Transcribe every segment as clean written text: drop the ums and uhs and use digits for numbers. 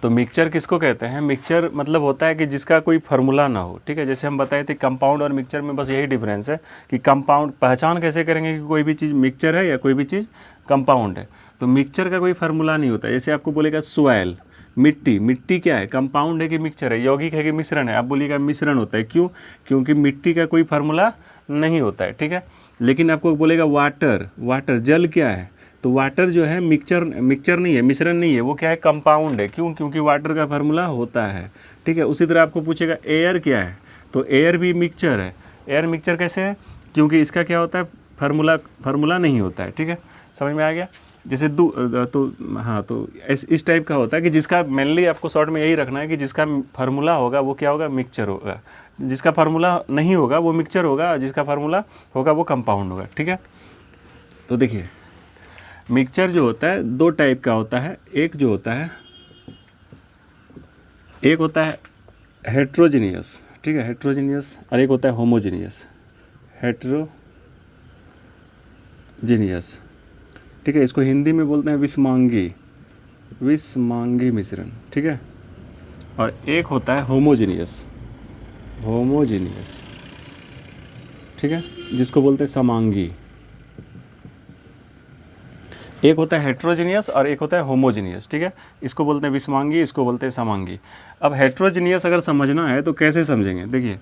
तो मिक्सचर किसको कहते हैं? मिक्सचर मतलब होता है कि जिसका कोई फार्मूला ना हो, ठीक है। जैसे हम बताए थे कंपाउंड और मिक्सचर में बस यही डिफरेंस है कि कंपाउंड पहचान कैसे करेंगे कि कोई भी चीज़ मिक्सचर है या कोई भी चीज़ कंपाउंड है। तो मिक्सचर का कोई फार्मूला नहीं होता। जैसे आपको बोलेगा सॉइल, मिट्टी, मिट्टी क्या है? कंपाउंड है कि मिक्सचर है? यौगिक है कि मिश्रण है? आप बोलिएगा मिश्रण होता है। क्यों? क्योंकि मिट्टी का कोई फार्मूला नहीं होता है, ठीक है। लेकिन आपको बोलेगा वाटर, वाटर जल क्या है? तो वाटर जो है मिक्सचर नहीं है, मिश्रण नहीं है, वो क्या है? कंपाउंड है। क्यों? क्योंकि वाटर का फार्मूला होता है, ठीक है। उसी तरह आपको पूछेगा एयर क्या है? तो एयर भी मिक्सचर है। एयर मिक्सचर कैसे है? क्योंकि इसका क्या होता है? फार्मूला नहीं होता है, ठीक है। समझ में आ गया? जैसे तो हाँ, तो इस टाइप का होता है कि जिसका मेनली आपको शॉर्ट में यही रखना है कि जिसका फार्मूला होगा वो क्या होगा? मिक्सचर होगा। जिसका फार्मूला नहीं होगा वो मिक्सचर होगा, जिसका फार्मूला होगा वो कंपाउंड होगा, ठीक है। तो देखिए मिक्सचर जो होता है दो टाइप का होता है। एक जो होता है, एक होता है हेट्रोजीनियस, ठीक है, हेट्रोजीनियस, और एक होता है होमोजीनियस, हेट्रोजीनियस, ठीक है। इसको हिंदी में बोलते हैं विषमांगी, विषमांगी मिश्रण, ठीक है। और एक होता है होमोजीनियस, होमोजीनियस, ठीक है, जिसको बोलते हैं समांगी। एक होता है हेट्रोजीनियस और एक होता है होमोजीनियस, ठीक है। इसको बोलते हैं विषमांगी, इसको बोलते हैं समांगी। अब हेट्रोजीनियस अगर समझना है तो कैसे समझेंगे? देखिए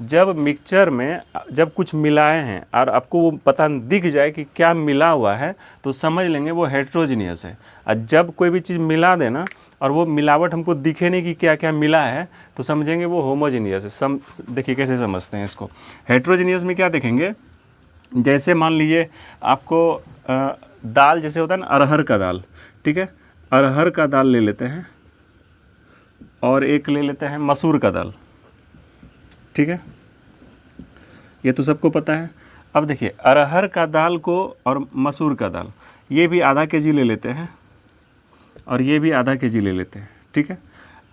जब मिक्सचर में जब कुछ मिलाए हैं और आपको वो पता दिख जाए कि क्या मिला हुआ है तो समझ लेंगे वो हेट्रोजीनियस है। और जब कोई भी चीज़ मिला देना और वो मिलावट हमको दिखे नहीं कि क्या क्या मिला है तो समझेंगे वो होमोजीनियस है। देखिए कैसे समझते हैं इसको। हेट्रोजीनियस में क्या देखेंगे? जैसे मान लीजिए आपको दाल जैसे होता है ना, अरहर का दाल, ठीक है, अरहर का दाल ले लेते हैं और एक ले लेते हैं मसूर का दाल, ठीक है, ये तो सबको पता है। अब देखिए अरहर का दाल को और मसूर का दाल ये भी आधा केजी ले लेते हैं और ये भी आधा केजी ले लेते हैं, ठीक है।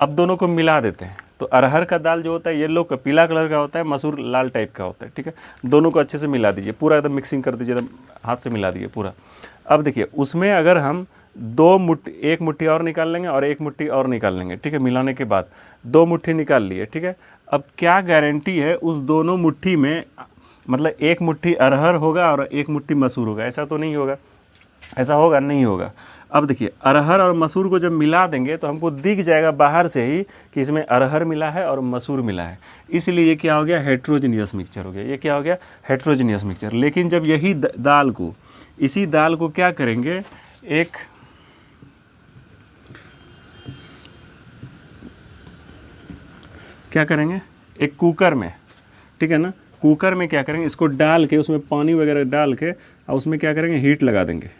अब दोनों को मिला देते हैं तो अरहर का दाल जो होता है येलो का पीला कलर का होता है, मसूर लाल टाइप का होता है, ठीक है। दोनों को अच्छे से मिला दीजिए, पूरा एकदम मिक्सिंग कर दीजिए, एकदम हाथ से मिला दीजिए पूरा। अब देखिए उसमें अगर हम एक मुट्ठी और निकाल लेंगे और एक मुट्ठी और निकाल लेंगे, ठीक है, मिलाने के बाद 2 मुट्ठी निकाल लिए, ठीक है। अब क्या गारंटी है उस दोनों मुट्ठी में, मतलब एक मुट्ठी अरहर होगा और एक मुट्ठी मसूर होगा? ऐसा तो नहीं होगा, ऐसा होगा? नहीं होगा। अब देखिए अरहर और मसूर को जब मिला देंगे तो हमको दिख जाएगा बाहर से ही कि इसमें अरहर मिला है और मसूर मिला है, इसलिए ये क्या हो गया? हेट्रोजीनियस मिक्सचर हो गया। ये क्या हो गया? Heterogeneous mixture. लेकिन जब यही दाल को, इसी दाल को क्या करेंगे, एक क्या करेंगे, एक कुकर में, ठीक है ना, कुकर में क्या करेंगे, इसको डाल के उसमें पानी वगैरह डाल के और उसमें क्या करेंगे, हीट लगा देंगे,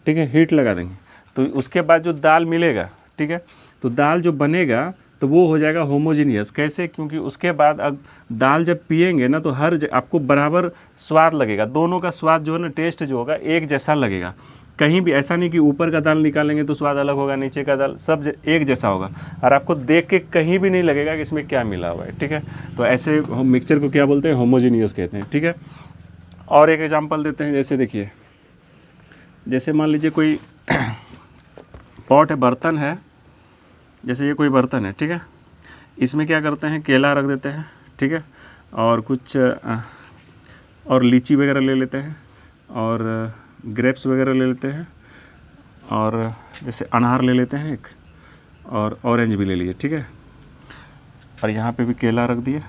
ठीक है, हीट लगा देंगे। तो उसके बाद जो दाल मिलेगा, ठीक है, तो दाल जो बनेगा तो वो हो जाएगा होमोजीनियस। कैसे? क्योंकि उसके बाद अब दाल जब पिएंगे ना तो आपको बराबर स्वाद लगेगा, दोनों का स्वाद जो है ना, टेस्ट जो होगा एक जैसा लगेगा। कहीं भी ऐसा नहीं कि ऊपर का दाल निकालेंगे तो स्वाद अलग होगा, नीचे का दाल सब एक जैसा होगा और आपको देख के कहीं भी नहीं लगेगा कि इसमें क्या मिला हुआ है, ठीक है। तो ऐसे मिक्सचर को क्या बोलते हैं? होमोजीनियस कहते हैं, ठीक है। और एक एग्जांपल देते हैं, जैसे देखिए, जैसे मान लीजिए कोई पॉट है, बर्तन है, जैसे ये कोई बर्तन है, ठीक है, इसमें क्या करते हैं, केला रख देते हैं, ठीक है, और कुछ और लीची वगैरह ले लेते हैं और ग्रेप्स वगैरह ले लेते हैं और जैसे अनार ले लेते हैं एक, और ऑरेंज भी ले लिए, ठीक है, और यहाँ पे भी केला रख दिए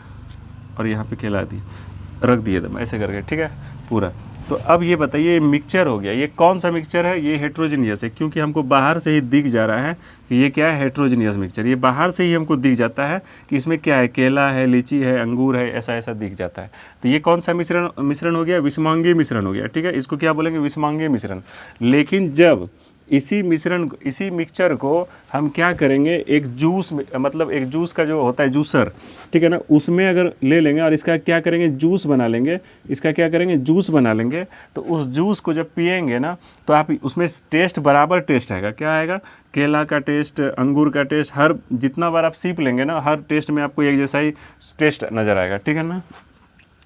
और यहाँ पे केला रख दिए एकदम ऐसे करके, ठीक है, पूरा। तो अब ये बताइए मिक्सचर हो गया, ये कौन सा मिक्सचर है? ये हेट्रोजीनियस है, क्योंकि हमको बाहर से ही दिख जा रहा है कि ये क्या है, हेट्रोजीनियस मिक्सचर। ये बाहर से ही हमको दिख जाता है कि इसमें क्या है, केला है, लीची है, अंगूर है, ऐसा ऐसा दिख जाता है। तो ये कौन सा मिश्रण हो गया? विषमांगी मिश्रण हो गया, ठीक है। इसको क्या बोलेंगे? विषमांगी मिश्रण। लेकिन जब इसी मिक्सचर को हम क्या करेंगे, एक जूस में, मतलब एक जूस का जो होता है जूसर, ठीक है ना, उसमें अगर ले लेंगे और इसका क्या करेंगे, जूस बना लेंगे, इसका क्या करेंगे, जूस बना लेंगे, तो उस जूस को जब पिएंगे ना तो आप उसमें टेस्ट बराबर टेस्ट आएगा। क्या आएगा? केला का टेस्ट, अंगूर का टेस्ट, हर जितना बार आप सीप लेंगे ना हर टेस्ट में आपको एक जैसा ही टेस्ट नज़र आएगा, ठीक है ना।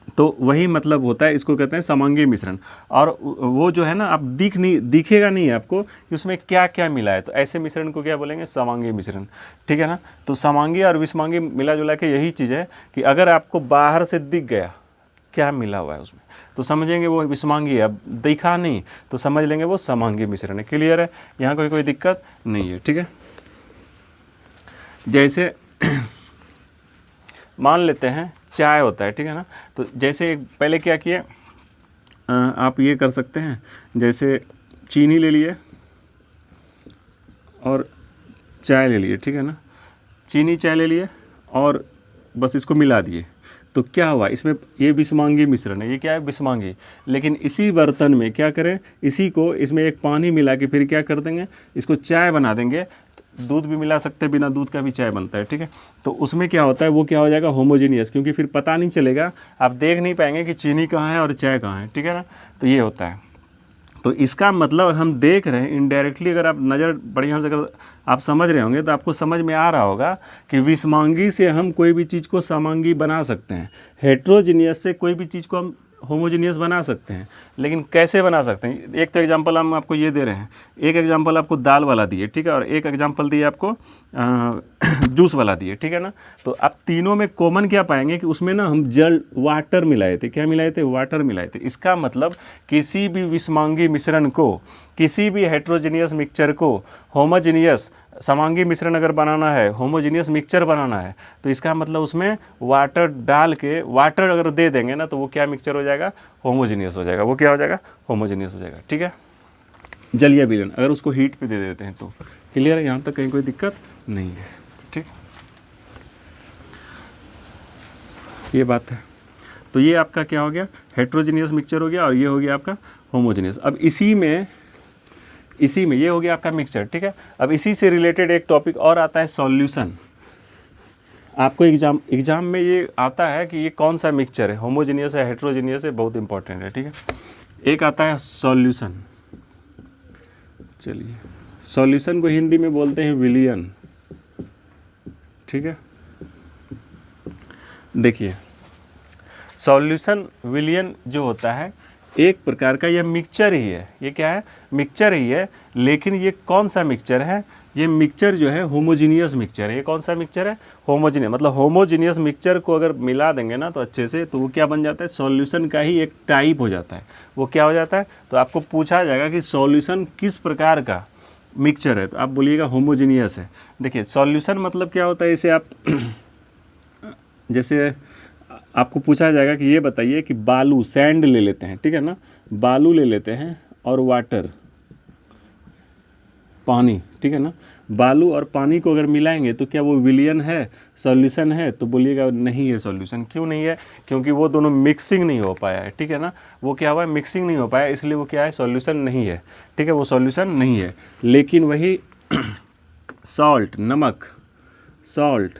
तो वही मतलब होता है, इसको कहते हैं समांगी मिश्रण। और वो जो है ना, आप दिखेगा नहीं आपको कि उसमें क्या क्या मिला है, तो ऐसे मिश्रण को क्या बोलेंगे, समांगी मिश्रण, ठीक है ना। तो समांगी और विषमांगी मिला जुला के यही चीज़ है कि अगर आपको बाहर से दिख गया क्या मिला हुआ है उसमें, तो समझेंगे वो विषमांगी है। अब दिखा नहीं तो समझ लेंगे वो समांगी मिश्रण है। क्लियर है, यहाँ कोई दिक्कत नहीं है, ठीक है। जैसे मान लेते हैं चाय होता है, ठीक है ना। तो जैसे पहले क्या किए, आप ये कर सकते हैं, जैसे चीनी ले लिए और चाय ले लिए, ठीक है ना। चीनी चाय ले लिए और बस इसको मिला दिए, तो क्या हुआ, इसमें ये विषमांगी मिश्रण है, ये क्या है, विषमांगी। लेकिन इसी बर्तन में क्या करें, इसी को इसमें एक पानी मिला के फिर क्या कर देंगे, इसको चाय बना देंगे। दूध भी मिला सकते हैं, बिना दूध का भी चाय बनता है, ठीक है। तो उसमें क्या होता है, वो क्या हो जाएगा, होमोजीनियस, क्योंकि फिर पता नहीं चलेगा, आप देख नहीं पाएंगे कि चीनी कहाँ है और चाय कहाँ है, ठीक है ना। तो ये होता है। तो इसका मतलब हम देख रहे हैं इनडायरेक्टली, अगर आप नज़र बढ़िया से अगर आप समझ रहे होंगे तो आपको समझ में आ रहा होगा कि विषमांगी से हम कोई भी चीज़ को समांगी बना सकते हैं, हेट्रोजीनियस से कोई भी चीज़ को हम होमोजीनियस बना सकते हैं। लेकिन कैसे बना सकते हैं, एक तो एग्जांपल हम आपको ये दे रहे हैं, एक एग्जांपल आपको दाल वाला दिए, ठीक है, और एक एग्जांपल दिए आपको जूस वाला दिए, ठीक है ना। तो आप तीनों में कॉमन क्या पाएंगे कि उसमें ना हम जल वाटर मिलाए थे, क्या मिलाए थे, वाटर मिलाए थे। इसका मतलब किसी भी विषमांगी मिश्रण को, किसी भी हेट्रोजीनियस मिक्सचर को होमोजीनियस समांगी मिश्रण अगर बनाना है, होमोजीनियस मिक्सचर बनाना है, तो इसका मतलब उसमें वाटर डाल के, वाटर अगर दे देंगे ना, तो वो क्या मिक्सचर हो जाएगा, होमोजीनियस हो जाएगा। वो क्या हो जाएगा, होमोजीनियस हो जाएगा, ठीक है। जलीय विलयन अगर उसको हीट पे दे देते हैं तो। क्लियर है, यहाँ तक कहीं कोई दिक्कत नहीं है, ठीक, ये बात है। तो ये आपका क्या हो गया, हेट्रोजीनियस मिक्सचर हो गया, और ये हो गया आपका होमोजीनियस। अब इसी में ये हो गया आपका मिक्सचर, ठीक है। अब इसी से रिलेटेड एक टॉपिक और आता है, सॉल्यूशन। आपको एग्जाम में ये आता है कि ये कौन सा मिक्सचर है, होमोजीनियस है, हेट्रोजीनियस है, बहुत इंपॉर्टेंट है, ठीक है। एक आता है सॉल्यूशन। चलिए, सॉल्यूशन को हिंदी में बोलते हैं विलयन, ठीक है। देखिए, सॉल्यूशन विलयन जो होता है एक प्रकार का यह मिक्सचर ही है। ये क्या है, मिक्सचर ही है, लेकिन ये कौन सा मिक्सचर है, ये मिक्सचर जो है होमोजीनियस मिक्सचर है। ये कौन सा मिक्सचर है, होमोजीनियस। मतलब होमोजीनियस मिक्सचर को अगर मिला देंगे ना तो अच्छे से, तो वो क्या बन जाता है, सॉल्यूशन का ही एक टाइप हो जाता है। वो क्या हो जाता है, तो आपको पूछा जाएगा कि सॉल्यूशन किस प्रकार का मिक्सचर है, तो आप बोलिएगा होमोजीनियस है। देखिए, सॉल्यूशन मतलब क्या होता है, इसे आप जैसे आपको पूछा जाएगा कि ये बताइए कि बालू, सैंड ले लेते हैं, ठीक है ना, बालू ले लेते हैं और वाटर, पानी, ठीक है ना। बालू और पानी को अगर मिलाएंगे तो क्या वो विलयन है, सॉल्यूशन है, तो बोलिएगा नहीं है सॉल्यूशन। क्यों नहीं है, क्योंकि वो दोनों मिक्सिंग नहीं हो पाया है, ठीक है ना। वो क्या हुआ है, मिक्सिंग नहीं हो पाया, इसलिए वो क्या है, सॉल्यूशन नहीं है, ठीक है, वो सॉल्यूशन नहीं है। लेकिन वही सॉल्ट, नमक, सॉल्ट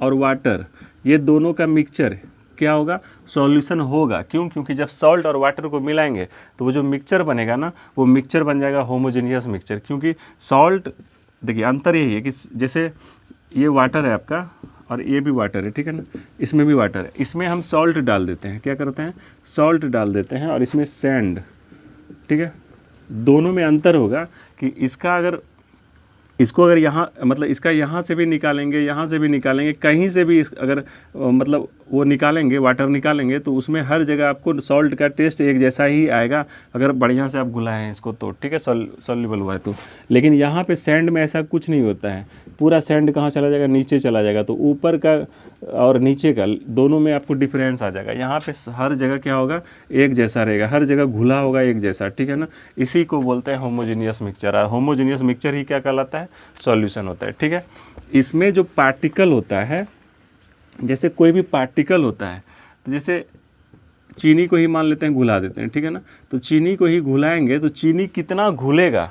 और वाटर, ये दोनों का मिक्सचर क्या होगा, सॉल्यूशन होगा। क्यों, क्योंकि जब सॉल्ट और वाटर को मिलाएंगे तो वो जो मिक्सचर बनेगा ना, वो मिक्सचर बन जाएगा होमोजीनियस मिक्सचर। क्योंकि सॉल्ट, देखिए अंतर यही है कि जैसे ये वाटर है आपका और ये भी वाटर है, ठीक है ना, इसमें भी वाटर है, इसमें हम सॉल्ट डाल देते हैं, क्या करते हैं, सॉल्ट डाल देते हैं, और इसमें सैंड, ठीक है। दोनों में अंतर होगा कि इसका अगर, इसको अगर यहाँ, मतलब इसका यहाँ से भी निकालेंगे, यहाँ से भी निकालेंगे, कहीं से भी अगर मतलब वो निकालेंगे, वाटर निकालेंगे, तो उसमें हर जगह आपको सॉल्ट का टेस्ट एक जैसा ही आएगा, अगर बढ़िया से आप घुलाएं इसको तो, ठीक है, सॉल्युबल हुआ है तो। लेकिन यहाँ पे सैंड में ऐसा कुछ नहीं होता है, पूरा सैंड कहाँ चला जाएगा, नीचे चला जाएगा, तो ऊपर का और नीचे का दोनों में आपको डिफरेंस आ जाएगा। यहाँ पे हर जगह क्या होगा, एक जैसा रहेगा, हर जगह घुला होगा एक जैसा, ठीक है ना। इसी को बोलते हैं होमोजीनियस मिक्सचर, और होमोजीनियस मिक्सचर ही क्या कहलाता है, सॉल्यूशन होता है, ठीक है। इसमें जो पार्टिकल होता है, जैसे कोई भी पार्टिकल होता है, तो जैसे चीनी को ही मान लेते हैं, घुला देते हैं, ठीक है ना। तो चीनी को ही घुलाएंगे तो चीनी कितना घुलेगा,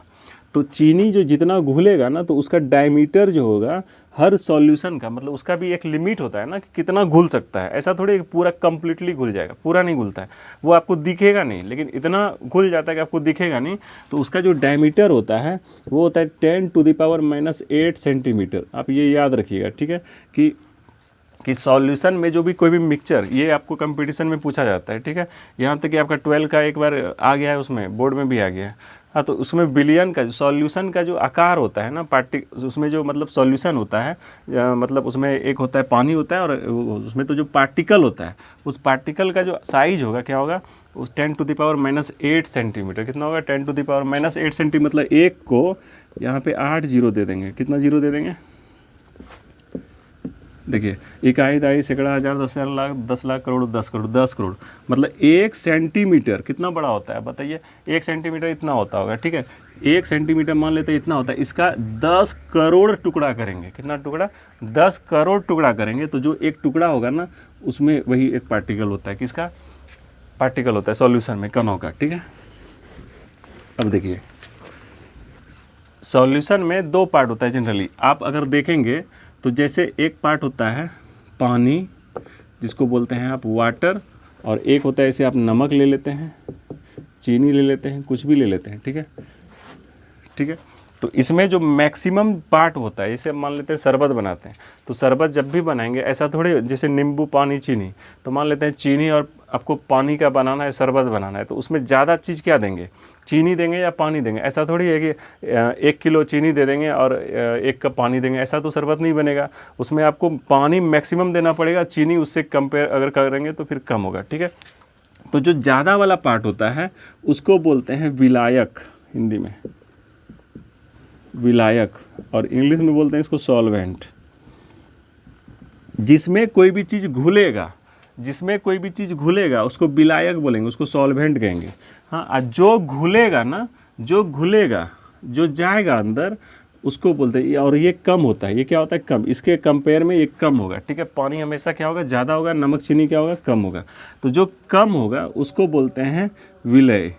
तो चीनी जो जितना घुलेगा ना, तो उसका डायमीटर जो होगा हर सॉल्यूशन का, मतलब उसका भी एक लिमिट होता है ना कि कितना घुल सकता है। ऐसा थोड़ी पूरा कंप्लीटली घुल जाएगा, पूरा नहीं घुलता है, वो आपको दिखेगा नहीं, लेकिन इतना घुल जाता है कि आपको दिखेगा नहीं। तो उसका जो डायमीटर होता है वो होता है 10⁻⁻⁸ सेंटीमीटर। आप ये याद रखिएगा, ठीक है, कि कि सॉल्यूशन में जो भी कोई भी मिक्सचर, ये आपको कंपटीशन में पूछा जाता है, ठीक है। यहाँ तक कि आपका 12 का एक बार आ गया है, उसमें बोर्ड में भी आ गया है। हाँ, तो उसमें बिलियन का सॉल्यूशन का जो आकार होता है ना, उसमें जो मतलब सॉल्यूशन होता है, मतलब उसमें एक होता है पानी होता है, और उसमें तो जो पार्टिकल होता है, उस पार्टिकल का जो साइज होगा क्या होगा, उस 10⁻⁸ सेंटीमीटर। कितना होगा? 10⁻⁸ सेंटीमीटर। मतलब एक को यहाँ पे 8 जीरो दे देंगे। कितना जीरो दे देंगे? देखिए, इकाई, दहाई, सैकड़ा, हज़ार, 10,000, लाख, 10 लाख, करोड़, 10 करोड़, 10 करोड़। मतलब 1 सेंटीमीटर कितना बड़ा होता है बताइए? 1 सेंटीमीटर इतना होता होगा, ठीक है। 1 सेंटीमीटर मान लेते हैं इतना होता है, इसका 10 करोड़ टुकड़ा करेंगे। कितना टुकड़ा? 10 करोड़ टुकड़ा करेंगे, तो जो एक टुकड़ा होगा ना, उसमें वही एक पार्टिकल होता है। किसका पार्टिकल होता है? सॉल्यूशन में कणों का, ठीक है। अब देखिए, सॉल्यूशन में 2 पार्ट होता है जनरली। आप अगर देखेंगे तो जैसे एक पार्ट होता है पानी, जिसको बोलते हैं आप वाटर, और एक होता है, ऐसे आप नमक ले लेते हैं, चीनी ले लेते हैं, कुछ भी ले लेते हैं, ठीक है, ठीक है। तो इसमें जो मैक्सिमम पार्ट होता है, जैसे मान लेते हैं शरबत बनाते हैं, तो शरबत जब भी बनाएंगे ऐसा थोड़ी, जैसे नींबू, पानी, चीनी, तो मान लेते हैं चीनी और आपको पानी का बनाना है, शरबत बनाना है, तो उसमें ज़्यादा चीज़ क्या देंगे? चीनी देंगे या पानी देंगे? ऐसा थोड़ी है कि 1 किलो चीनी दे देंगे और 1 कप पानी देंगे, ऐसा तो शरबत नहीं बनेगा। उसमें आपको पानी मैक्सिमम देना पड़ेगा, चीनी उससे कंपेयर अगर करेंगे तो फिर कम होगा, ठीक है। तो जो ज़्यादा वाला पार्ट होता है उसको बोलते हैं विलायक, हिंदी में विलायक, और इंग्लिश में बोलते हैं इसको सॉल्वेंट। जिसमें कोई भी चीज़ घुलेगा, जिसमें कोई भी चीज़ घुलेगा उसको विलायक बोलेंगे, उसको सॉल्वेंट कहेंगे। हाँ, जो घुलेगा ना, जो घुलेगा, जो जाएगा अंदर, उसको बोलते हैं। और ये कम होता है, ये क्या होता है? कम। इसके कंपेयर में ये कम होगा, ठीक है। पानी हमेशा क्या होगा? ज़्यादा होगा। नमक, चीनी क्या होगा? कम होगा। तो जो कम होगा उसको बोलते हैं विलय,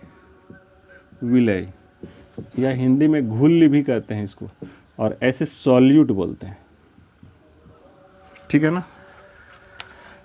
विलय, या हिंदी में घुल्ली भी कहते हैं इसको, और ऐसे सॉल्यूट बोलते हैं, ठीक है ना,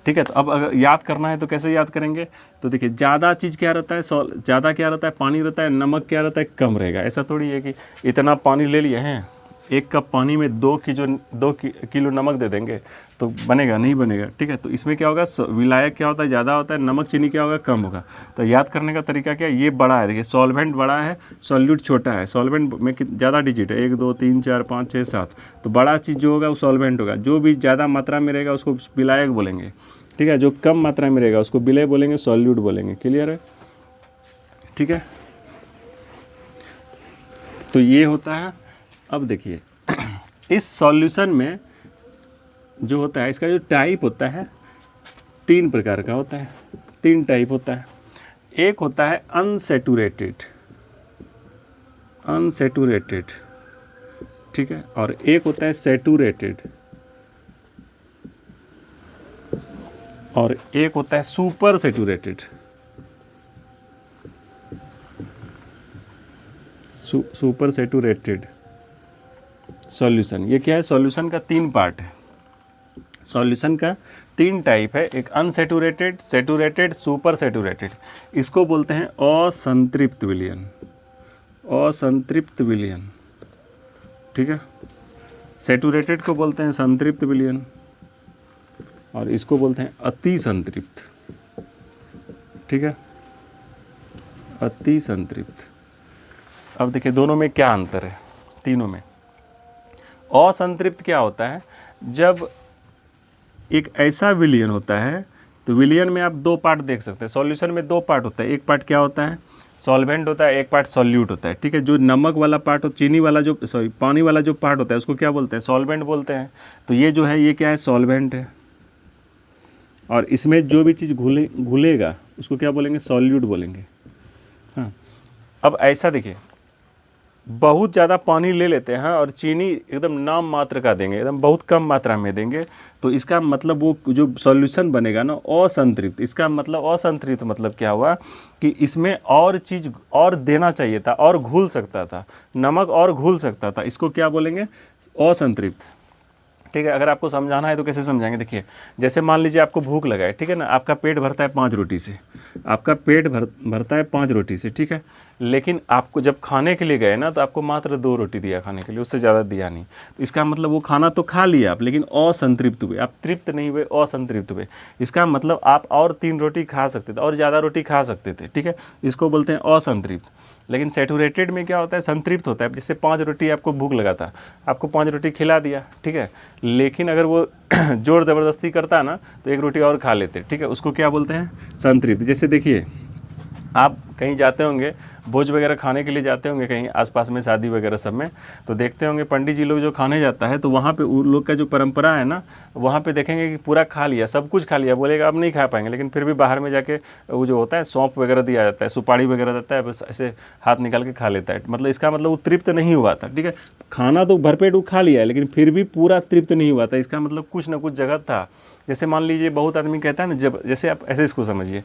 ठीक है। तो अब अगर याद करना है तो कैसे याद करेंगे? तो देखिए, ज़्यादा चीज़ क्या रहता है? ज़्यादा क्या रहता है? पानी रहता है। नमक क्या रहता है? कम रहेगा। ऐसा थोड़ी है कि इतना पानी ले लिए हैं, 1 कप पानी में 2 किलो नमक दे देंगे तो बनेगा? नहीं बनेगा, ठीक है। तो इसमें क्या होगा? विलायक क्या होता है? ज़्यादा होता है। नमक, चीनी क्या होगा? कम होगा। तो याद करने का तरीका क्या है? ये बड़ा है, देखिए, सॉल्वेंट बड़ा है, सॉल्यूट छोटा है। सॉल्वेंट में ज़्यादा डिजिट है, 1 2 3 4 5 6 7, तो बड़ा चीज़ जो होगा वो सॉल्वेंट होगा। जो भी ज़्यादा मात्रा में रहेगा उसको विलायक बोलेंगे, ठीक है। जो कम मात्रा में रहेगा उसको विलय बोलेंगे, सॉल्यूट बोलेंगे। क्लियर है? ठीक है। तो ये होता है। अब देखिए, इस सॉल्यूशन में जो होता है, इसका जो टाइप होता है 3 प्रकार का होता है। 3 टाइप होता है। एक होता है अनसैचुरेटेड, अनसैचुरेटेड, ठीक है, और एक होता है सैचुरेटेड, और एक होता है super saturated. Super saturated solution, ये क्या है? सॉल्यूशन का 3 पार्ट है। सॉल्यूशन का 3 टाइप है, एक अनसैचुरेटेड, सैचुरेटेड, सुपर सैचुरेटेड। इसको बोलते हैं असंतृप्त विलयन, असंतृप्त विलयन, ठीक है। सैचुरेटेड को बोलते हैं संतृप्त विलयन, और इसको बोलते हैं अति संतृप्त, ठीक है, अति संतृप्त। अब देखिए, दोनों में क्या अंतर है? तीनों में असंतृप्त क्या होता है? जब एक ऐसा विलयन होता है, तो विलयन में आप 2 पार्ट देख सकते हैं। सॉल्यूशन में 2 पार्ट होता है। एक पार्ट क्या होता है? सॉल्वेंट होता है, एक पार्ट सॉल्यूट होता है, ठीक है। जो नमक वाला पार्ट और चीनी वाला जो पानी वाला जो पार्ट होता है उसको क्या बोलते हैं? सॉल्वेंट बोलते हैं। तो ये जो है, ये क्या है? सॉल्वेंट है। और इसमें जो भी चीज़ घुलेगा उसको क्या बोलेंगे? सॉल्यूट बोलेंगे। हाँ, अब ऐसा देखिए, बहुत ज़्यादा पानी ले लेते हैं और चीनी एकदम नाम मात्र का देंगे, एकदम बहुत कम मात्रा में देंगे, तो इसका मतलब वो जो सॉल्यूशन बनेगा ना, असंतृप्त। इसका मतलब असंतृप्त मतलब क्या हुआ कि इसमें और चीज़ और देना चाहिए था, और घुल सकता था, नमक और घुल सकता था। इसको क्या बोलेंगे? असंतृप्त, ठीक है। अगर आपको समझाना है तो कैसे समझाएंगे? देखिए, जैसे मान लीजिए आपको भूख लगा है, ठीक है ना, आपका पेट भरता है 5 रोटी से, आपका पेट भरता है 5 रोटी से, ठीक है। लेकिन आपको जब खाने के लिए गए ना तो आपको मात्र 2 रोटी दिया खाने के लिए, उससे ज़्यादा दिया नहीं। तो इसका मतलब वो खाना तो खा लिया आप, लेकिन असंतृप्त हुए, आप तृप्त नहीं हुए, असंतृप्त हुए। इसका मतलब आप और 3 रोटी खा सकते थे और ज़्यादा रोटी खा सकते थे, ठीक है, इसको बोलते हैं असंतृप्त। लेकिन सैचुरेटेड में क्या होता है, संतृप्त होता है। जैसे 5 रोटी आपको भूख लगा था, आपको 5 रोटी खिला दिया, ठीक है, लेकिन अगर वो जोर ज़बरदस्ती करता है ना तो 1 रोटी और खा लेते, ठीक है, उसको क्या बोलते हैं, संतृप्त। जैसे देखिए आप कहीं जाते होंगे, भोज वगैरह खाने के लिए जाते होंगे कहीं आसपास में, शादी वगैरह सब में, तो देखते होंगे पंडित जी लोग जो खाने जाता है तो वहाँ पे उन लोग का जो परंपरा है ना, वहाँ पे देखेंगे कि पूरा खा लिया, सब कुछ खा लिया, बोलेगा अब नहीं खा पाएंगे, लेकिन फिर भी बाहर में जाके वो जो होता है सौंफ वगैरह दिया जाता है, सुपारी वगैरह देता है, बस ऐसे हाथ निकाल के खा लेता है। मतलब इसका मतलब वो तृप्त नहीं हुआ था, ठीक है, खाना तो भरपेट वो खा लिया है, लेकिन फिर भी पूरा तृप्त नहीं हुआ था। इसका मतलब कुछ ना कुछ जगह था। जैसे मान लीजिए बहुत आदमी कहता है ना, जब जैसे आप ऐसे इसको समझिए,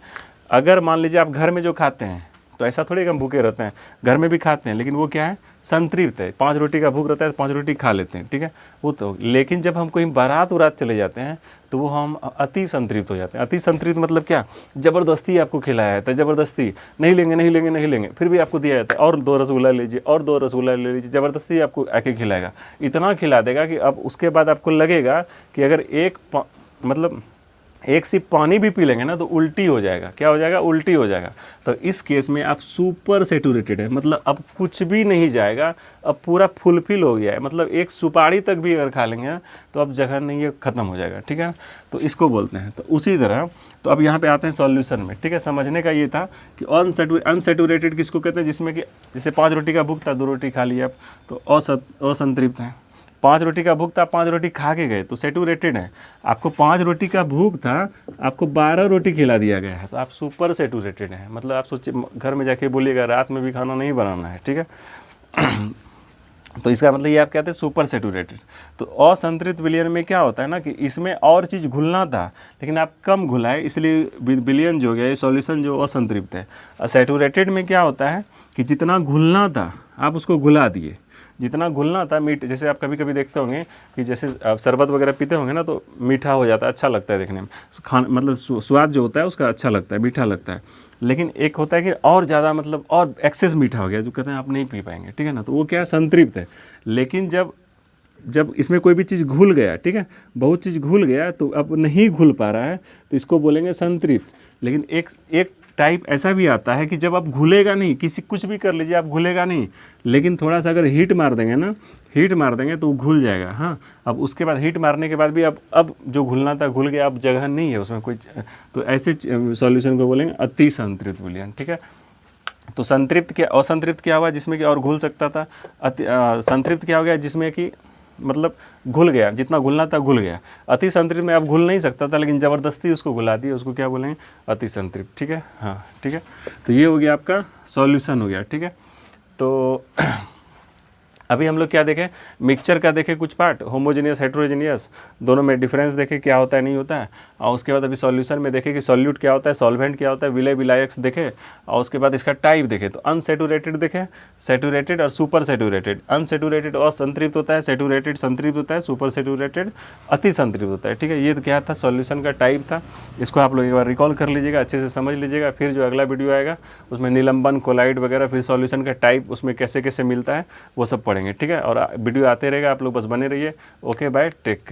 अगर मान लीजिए आप घर में जो खाते हैं तो ऐसा थोड़ी हम भूखे रहते हैं, घर में भी खाते हैं, लेकिन वो क्या है, संतृप्त है। 5 रोटी का भूख रहता है तो 5 रोटी खा लेते हैं, ठीक है, वो तो। लेकिन जब हम कहीं बारात उरात चले जाते हैं तो वो हम अति संतृप्त हो जाते हैं। अति संतृप्त मतलब क्या, ज़बरदस्ती आपको खिलाया जाता है, ज़बरदस्ती, नहीं लेंगे नहीं लेंगे नहीं लेंगे, फिर भी आपको दिया जाता है, और 2 रसगुल्ला लीजिए, और 2 रसगुल्ला ले लीजिए, ज़बरदस्ती आपको आके खिलाएगा। इतना खिला देगा कि अब उसके बाद आपको लगेगा कि अगर मतलब एक सिप पानी भी पी लेंगे ना तो उल्टी हो जाएगा। क्या हो जाएगा, उल्टी हो जाएगा। तो इस केस में आप सुपर सैचुरेटेड है, मतलब अब कुछ भी नहीं जाएगा, अब पूरा फुलफिल हो गया है। मतलब एक सुपारी तक भी अगर खा लेंगे तो अब जगह नहीं है, ख़त्म हो जाएगा, ठीक है। तो इसको बोलते हैं। तो उसी तरह तो अब यहाँ पे आते हैं सॉल्यूशन में, ठीक है। समझने का ये था कि अनसैचुरेटेड किसको कहते हैं, जिसमें कि जैसे 5 रोटी का भूख था, 2 रोटी खा लिया आप, तो असंतृप्त है। 5 रोटी का भूख था, 5 रोटी खा के गए तो सैचुरेटेड है। आपको 5 रोटी का भूख था, आपको 12 रोटी खिला दिया गया है तो आप सुपर सैचुरेटेड हैं। मतलब आप सोचिए, घर में जाके बोलिएगा रात में भी खाना नहीं बनाना है, ठीक है। तो इसका मतलब ये आप कहते हैं सुपर सैचुरेटेड। तो असंतृप्त विलयन में क्या होता है ना कि इसमें और चीज़ घुलना था, लेकिन आप कम घुलाए, इसलिए विलयन जो गया, ये सॉल्यूशन जो असंतृप्त है। सैचुरेटेड में क्या होता है कि जितना घुलना था आप उसको घुला दिए, जितना घुलना था मीठ। जैसे आप कभी कभी देखते होंगे कि जैसे आप शरबत वगैरह पीते होंगे ना तो मीठा हो जाता है, अच्छा लगता है देखने में, मतलब स्वाद जो होता है उसका अच्छा लगता है, मीठा लगता है। लेकिन एक होता है कि और ज़्यादा, मतलब और एक्सेस मीठा हो गया, जो कहते हैं आप नहीं पी पाएंगे, ठीक है ना, तो वो क्या है, संतृप्त है। लेकिन जब इसमें कोई भी चीज़ घुल गया, ठीक है, बहुत चीज़ घुल गया तो अब नहीं घुल पा रहा है तो इसको बोलेंगे संतृप्त। लेकिन एक टाइप ऐसा भी आता है कि जब आप घुलेगा नहीं, कुछ भी कर लीजिए आप घुलेगा नहीं, लेकिन थोड़ा सा अगर हीट मार देंगे ना, हीट मार देंगे तो घुल जाएगा। हाँ, अब उसके बाद हीट मारने के बाद भी अब जो घुलना था घुल गया, अब जगह नहीं है उसमें कोई, तो ऐसे सॉल्यूशन को बोलेंगे अति संतृप्त विलयन, ठीक है। तो संतृप्त क्या, असंतृप्त क्या हुआ जिसमें कि और घुल सकता था, संतृप्त क्या हो गया जिसमें कि मतलब घुल गया, जितना घुलना था घुल गया। अति संतृप्त में अब घुल नहीं सकता था, लेकिन ज़बरदस्ती उसको घुला दिया, उसको क्या बोलेंगे, अति संतृप्त, ठीक है। हाँ, ठीक है। तो ये हो गया आपका सॉल्यूशन हो गया, ठीक है। तो अभी हम लोग क्या देखें, मिक्सचर का देखें कुछ पार्ट, होमोजेनियस हेट्रोजेनियस, दोनों में डिफरेंस देखें क्या होता है नहीं होता है। और उसके बाद अभी सॉल्यूशन में देखें कि सॉल्यूट क्या होता है, सॉल्वेंट क्या होता है, विलय विलायक्स देखें। और उसके बाद इसका टाइप देखें, तो अनसैचुरेटेड देखें, सैचुरेटेड और सुपर सैचुरेटेड। अनसैचुरेटेड असंतृप्त होता है, सैचुरेटेड संतृप्त होता है, सुपर सैचुरेटेड अति संतृप्त होता है, ठीक है। ये तो क्या था, सॉल्यूशन का टाइप था। इसको आप लोग एक बार रिकॉल कर लीजिएगा, अच्छे से समझ लीजिएगा। फिर जो अगला वीडियो आएगा उसमें निलंबन, कोलाइड वगैरह, फिर सॉल्यूशन का टाइप उसमें कैसे कैसे मिलता है वो सब पढ़ेंगे, ठीक है। और वीडियो आते रहेगा, आप लोग बस बने रहिए। Okay, bye, take care.